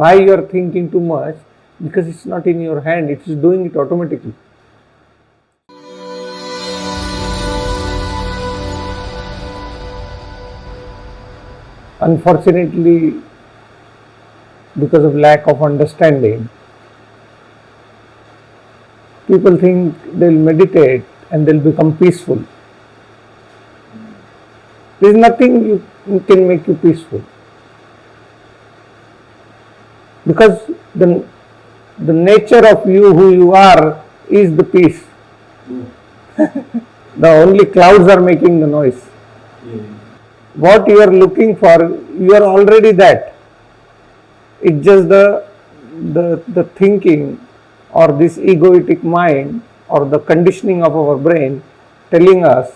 Why you are thinking too much? Because it's not in your hand, it is doing it automatically. Unfortunately, because of lack of understanding, people think they'll meditate and they'll become peaceful. There's nothing you can make you peaceful. Because the nature of you, who you are, is the peace. The only clouds are making the noise. What you are looking for, you are already that. It's just the thinking or this egoic mind or the conditioning of our brain telling us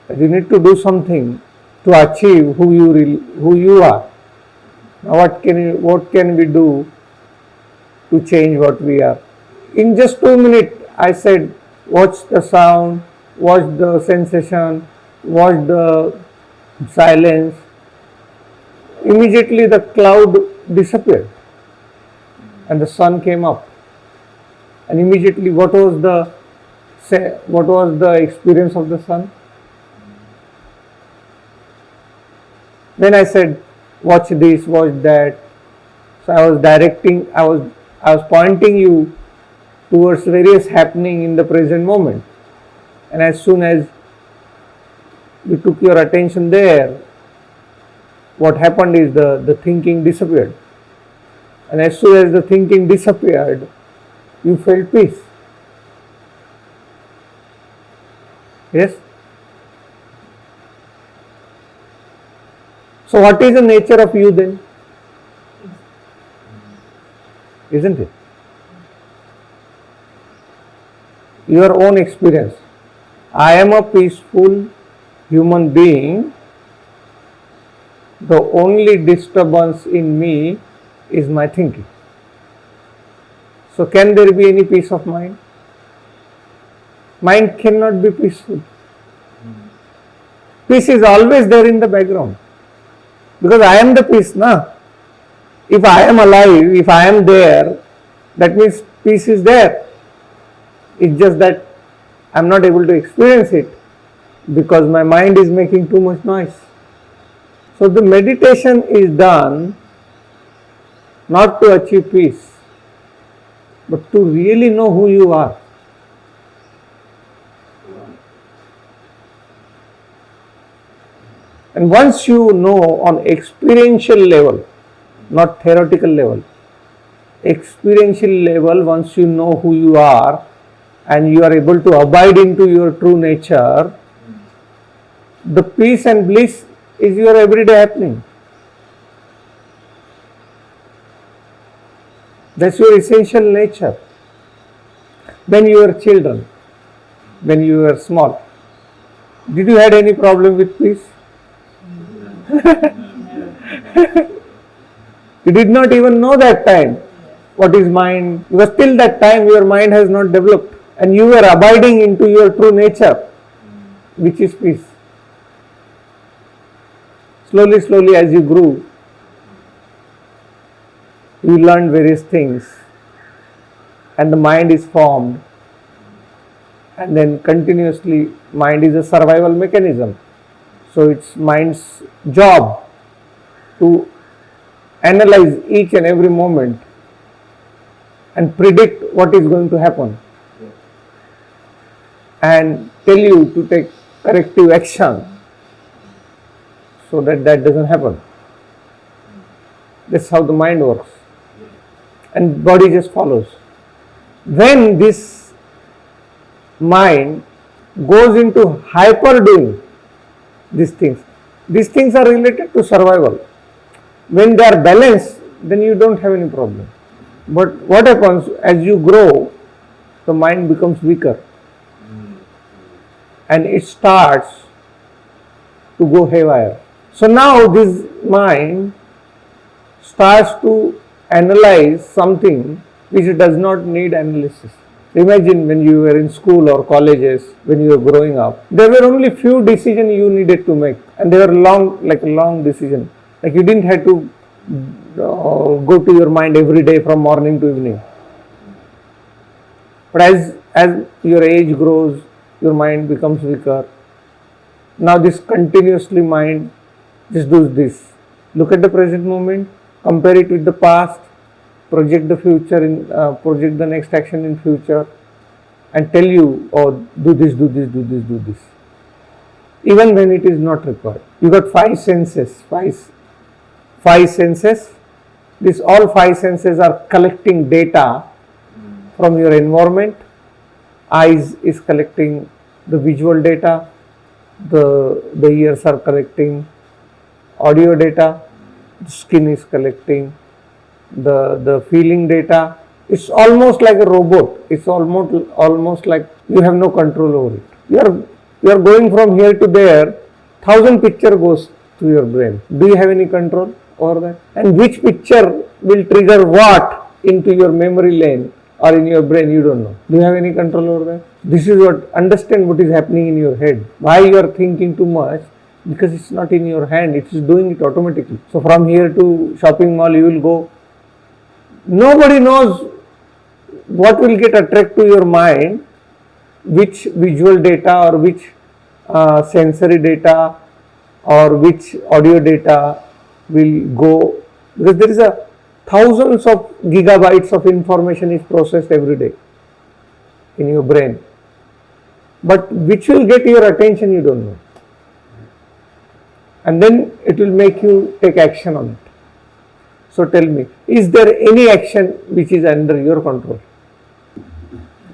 that you need to do something to achieve who you are. Now what can we do to change what we are? In just 2 minutes, I said, watch the sound, watch the sensation, watch the silence. Immediately the cloud disappeared and the sun came up. And immediately what was the experience of the sun? Then I said, watch this, watch that. So I was pointing you towards various happening in the present moment. And as soon as you took your attention there, what happened is the thinking disappeared. And as soon as the thinking disappeared, you felt peace. Yes? So what is the nature of you then? Isn't it? Your own experience. I am a peaceful human being. The only disturbance in me is my thinking. So can there be any peace of mind? Mind cannot be peaceful. Peace is always there in the background. Because I am the peace, na? If I am alive, if I am there, that means peace is there. It's just that I am not able to experience it because my mind is making too much noise. So the meditation is done not to achieve peace, but to really know who you are. And once you know on experiential level, not theoretical level, experiential level, once you know who you are and you are able to abide into your true nature, the peace and bliss is your everyday happening. That's your essential nature. When you were children, when you were small, did you had any problem with peace? You did not even know that time what is mind, because till that time your mind has not developed and you were abiding into your true nature, which is peace. Slowly as you grew, you learned various things and the mind is formed, and then continuously mind is a survival mechanism. So it's mind's job to analyze each and every moment and predict what is going to happen and tell you to take corrective action so that doesn't happen. That's how the mind works. And body just follows. When this mind goes into hyper doing these things are related to survival. When they are balanced, then you don't have any problem. But what happens as you grow, the mind becomes weaker and it starts to go haywire. So now this mind starts to analyze something which does not need analysis. Imagine when you were in school or colleges, when you were growing up, there were only few decisions you needed to make, and they were long decisions. Like you didn't have to go to your mind every day from morning to evening. But as your age grows, your mind becomes weaker. Now this continuously mind just does this. Look at the present moment, compare it with the past, project the future, project the next action in future, and tell you, oh, do this, do this, do this, do this. Even when it is not required. You got five senses. Five senses. All five senses are collecting data from your environment. Eyes is collecting the visual data. The ears are collecting audio data. The skin is collecting the feeling data. It's almost like a robot. It's almost like you have no control over it. You are going from here to there. 1,000 picture goes to your brain. Do you have any control over that? And which picture will trigger what into your memory lane or in your brain? You don't know. Do you have any control over that? This is understand what is happening in your head. Why you are thinking too much? Because it's not in your hand. It is doing it automatically. So from here to shopping mall you will go. Nobody knows what will get attracted to your mind, which visual data or which sensory data or which audio data will go, because there is thousands of gigabytes of information is processed every day in your brain, but which will get your attention you don't know, and then it will make you take action on it. So tell me, is there any action which is under your control?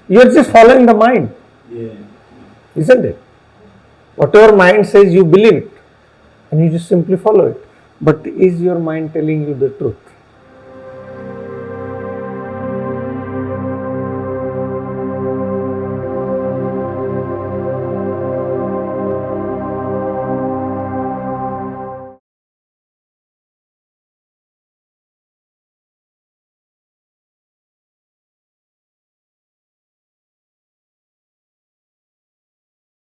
You are just following the mind, isn't it? Whatever mind says, you believe it and you just simply follow it. But is your mind telling you the truth?